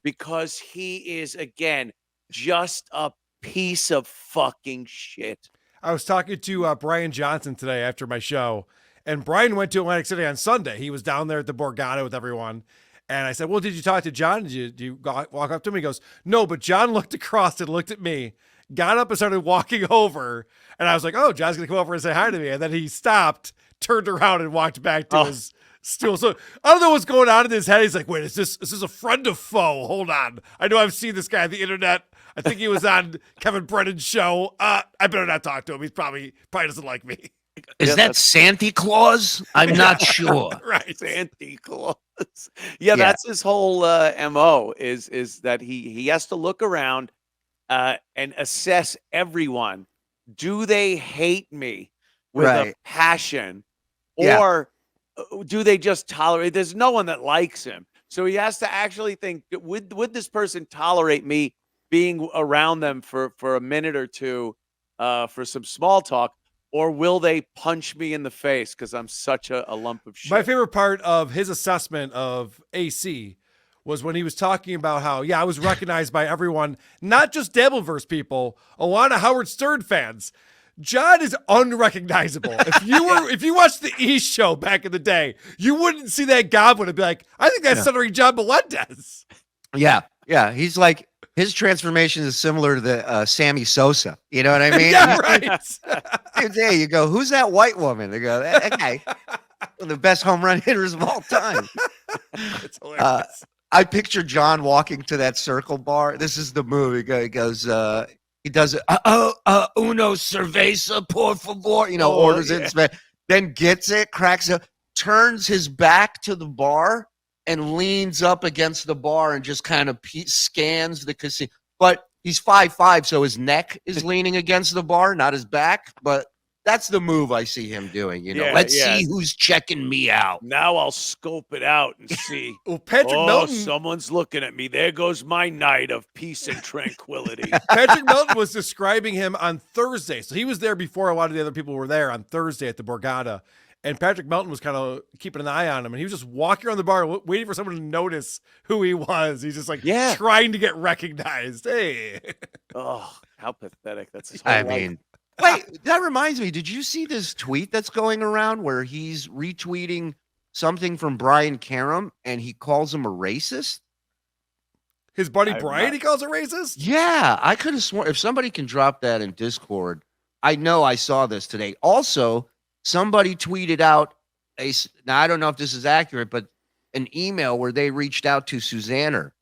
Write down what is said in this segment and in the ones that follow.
because he is, again, just a piece of fucking shit. I was talking to Brian Johnson today after my show, and Brian went to Atlantic City on Sunday. He was down there at the Borgata with everyone. And I said, well, did you talk to John? Did you walk up to him? He goes, no, but John looked across and looked at me, got up and started walking over. And I was like, oh, John's going to come over and say hi to me. And then he stopped, turned around, and walked back to his stool. So I don't know what's going on in his head. He's like, wait, is this a friend of foe? Hold on. I know I've seen this guy on the internet. I think he was on Kevin Brennan's show. I better not talk to him. He probably doesn't like me. Is that Santa Claus? I'm not sure. Right, Santa Claus. Yeah, that's his whole MO is that he has to look around and assess everyone. Do they hate me with a passion, or do they just tolerate? There's no one that likes him, so he has to actually think: would this person tolerate me being around them for a minute or two for some small talk? Or will they punch me in the face because I'm such a lump of shit? My favorite part of his assessment of AC was when he was talking about how, I was recognized by everyone, not just Dabbleverse people, a lot of Howard Stern fans. John is unrecognizable. If you watched the E! Show back in the day, you wouldn't see that goblin and be like, I think that's Stuttering John Melendez. Yeah. He's like, his transformation is similar to the Sammy Sosa. You know what I mean? Yeah, right. There you go. Who's that white woman? They go, that guy, one of the best home run hitters of all time. It's hilarious. I picture John walking to that circle bar. This is the movie. He goes, he does it. Uno cerveza, por favor. Orders it, then gets it, cracks it, turns his back to the bar, and leans up against the bar and just kind of scans the casino. But he's 5'5", so his neck is leaning against the bar, not his back. But that's the move I see him doing. Let's see who's checking me out. Now I'll scope it out and see. Well, Patrick Melton. Someone's looking at me. There goes my night of peace and tranquility. Patrick Melton was describing him on Thursday. So he was there before a lot of the other people were there on Thursday at the Borgata. And Patrick Melton was kind of keeping an eye on him. And he was just walking around the bar waiting for someone to notice who he was. He's just like trying to get recognized. Hey. Oh, how pathetic. That's his whole life. Wait, that reminds me. Did you see this tweet that's going around where he's retweeting something from Brian Karam and he calls him a racist? His buddy Brian, he calls a racist? Yeah, I could have sworn. If somebody can drop that in Discord, I know I saw this today. Also, somebody tweeted out now I don't know if this is accurate, but an email where they reached out to Susanna,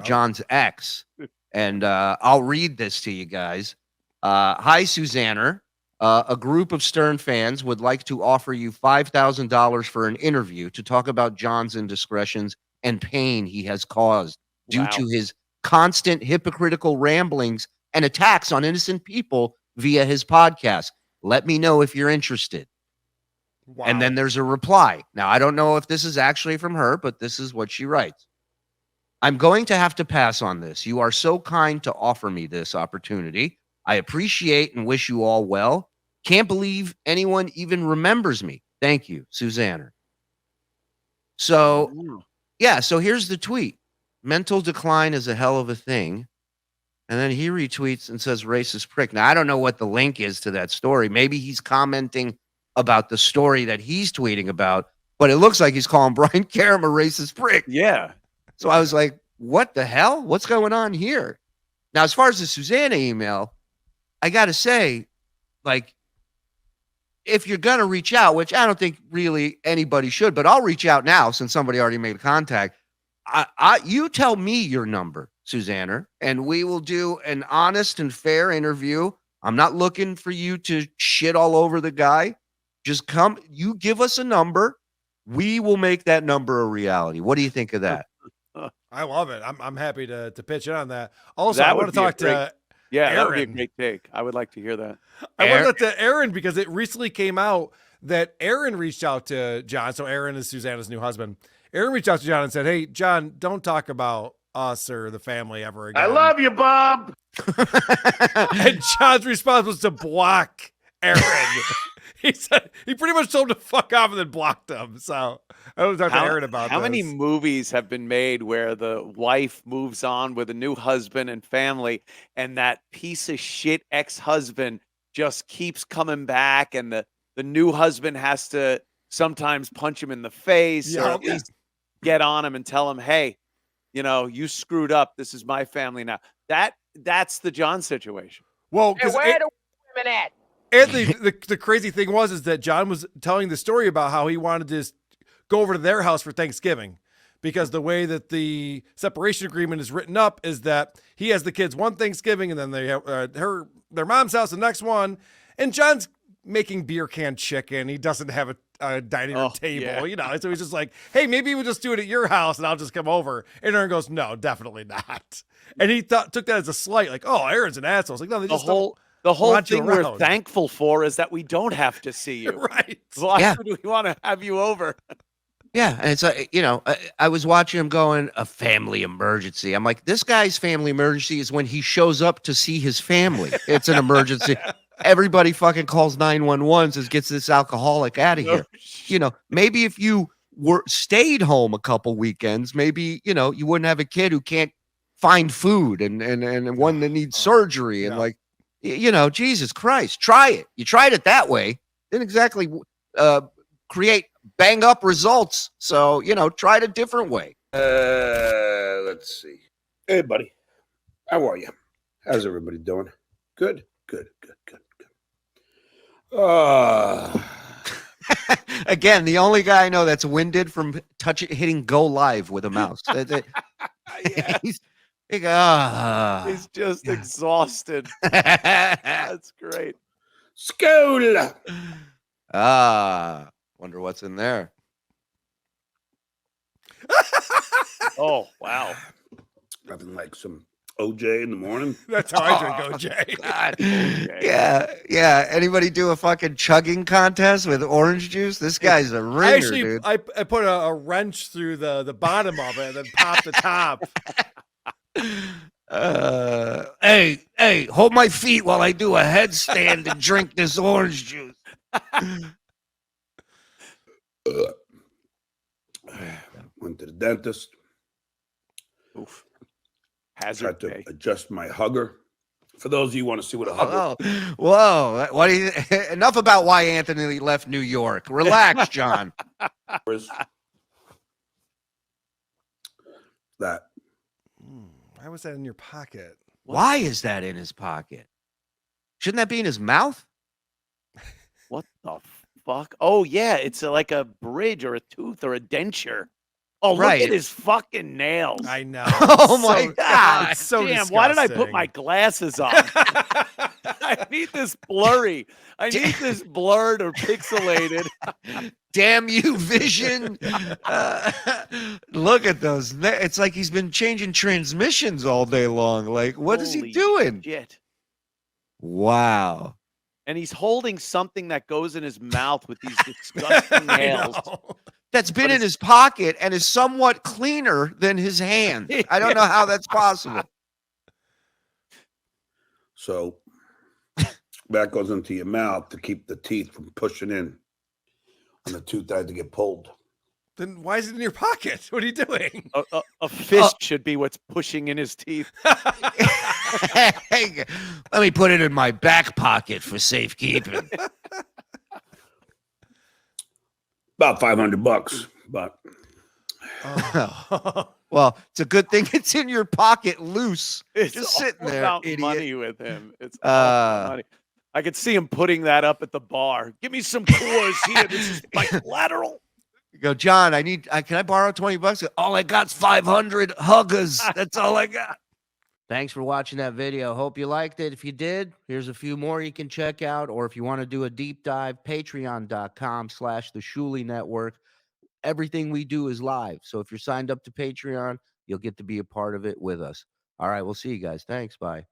John's ex. And I'll read this to you guys. Hi, Susanna. A group of Stern fans would like to offer you $5,000 for an interview to talk about John's indiscretions and pain he has caused due to his constant hypocritical ramblings and attacks on innocent people via his podcast. Let me know if you're interested. Wow. And then there's a reply. Now, I don't know if this is actually from her, but this is what she writes. I'm going to have to pass on this. You are so kind to offer me this opportunity. I appreciate and wish you all well. Can't believe anyone even remembers me. Thank you, Susanna. So, so here's the tweet. Mental decline is a hell of a thing. And then he retweets and says, racist prick. Now, I don't know what the link is to that story. Maybe he's commenting about the story that he's tweeting about, but it looks like he's calling Brian Karam a racist prick. Yeah. So I was like, what the hell? What's going on here? Now, as far as the Susanna email, I got to say, like, if you're going to reach out, which I don't think really anybody should, but I'll reach out now since somebody already made contact. You tell me your number, Susanna, and we will do an honest and fair interview. I'm not looking for you to shit all over the guy. Just come, you give us a number. We will make that number a reality. What do you think of that? I love it. I'm happy to pitch in on that. Also, I want to talk to Aaron. That would be a great take. I would like to hear that. I want to talk to Aaron because it recently came out that Aaron reached out to John. So Aaron is Susanna's new husband. Aaron reached out to John and said, hey, John, don't talk about us or the family ever again. I love you, Bob. And John's response was to block Aaron. He said he pretty much told him to fuck off and then blocked him. So I was talking to Aaron about how this. many movies have been made where the wife moves on with a new husband and family, and that piece of shit ex-husband just keeps coming back, and the new husband has to sometimes punch him in the face or Yeah. at least get on him and tell him, hey, you screwed up. This is my family now. That's the John situation. Well, Hey, because where the women at? Anthony, the crazy thing is that John was telling the story about how he wanted to just go over to their house for Thanksgiving, because the way that the separation agreement is written up is that he has the kids one Thanksgiving and then they have their mom's house the next one, and John's making beer can chicken. He doesn't have a dining room table, so he's just like, hey, maybe we'll just do it at your house and I'll just come over. And Aaron goes, no, definitely not. And he took that as a slight, like, oh, Aaron's an asshole. It's like, no, they just the whole want you thing we're around. thankful for is that we don't have to see you. Right. Why would we want to have you over? Yeah, and it's I was watching him going, a family emergency. I'm like, this guy's family emergency is when he shows up to see his family. It's an emergency. Everybody fucking calls 911, says gets this alcoholic out of here. Maybe if you stayed home a couple weekends, maybe you wouldn't have a kid who can't find food and one that needs surgery and Jesus Christ, try it. You tried it that way, didn't exactly create bang up results. So, try it a different way. Let's see. Hey, buddy. How are you? How's everybody doing? Good. Again, the only guy I know that's winded from hitting go live with a mouse. Yeah. He's just exhausted. That's great. School. Wonder what's in there. Oh, wow. Nothing like some OJ in the morning. That's how I drink OJ. God. Okay. Yeah. Anybody do a fucking chugging contest with orange juice? This guy's a ringer, dude. I put a wrench through the bottom of it and then pop the top. Hey, hold my feet while I do a headstand and drink this orange juice. Went to the dentist. Oof. Tried to adjust my hugger. For those of you who want to see what a hugger Whoa. What do you enough about why Anthony left New York. Relax, John. is. That. Why was that in your pocket? Why is that in his pocket? Shouldn't that be in his mouth? What the fuck? Oh, yeah. It's like a bridge or a tooth or a denture. Oh, Right. look at his fucking nails. I know. Oh my God. God so damn, why did I put disgusting. my glasses on? I need this blurry. I need this blurred or pixelated. Damn you, Vision. Look at those. It's like he's been changing transmissions all day long. Like, what is he Holy doing? Shit. Wow. And he's holding something that goes in his mouth with these disgusting I nails. know. That's been in his pocket and is somewhat cleaner than his hand. I don't know how that's possible. So that goes into your mouth to keep the teeth from pushing in on the tooth that had to get pulled. Then why is it in your pocket? What are you doing? A fist should be what's pushing in his teeth. Hey, let me put it in my back pocket for safekeeping. About $500, but Well, it's a good thing it's in your pocket loose. It's Just sitting all there, about idiot. money with him. It's all about money. I could see him putting that up at the bar. Give me some Coors here. This is my collateral. You go, John, can I borrow $20? All I got's 500 huggers. That's all I got. Thanks for watching that video. Hope you liked it. If you did, here's a few more you can check out. Or if you want to do a deep dive, patreon.com/the Shuli Network. Everything we do is live. So if you're signed up to Patreon, you'll get to be a part of it with us. All right, we'll see you guys. Thanks. Bye.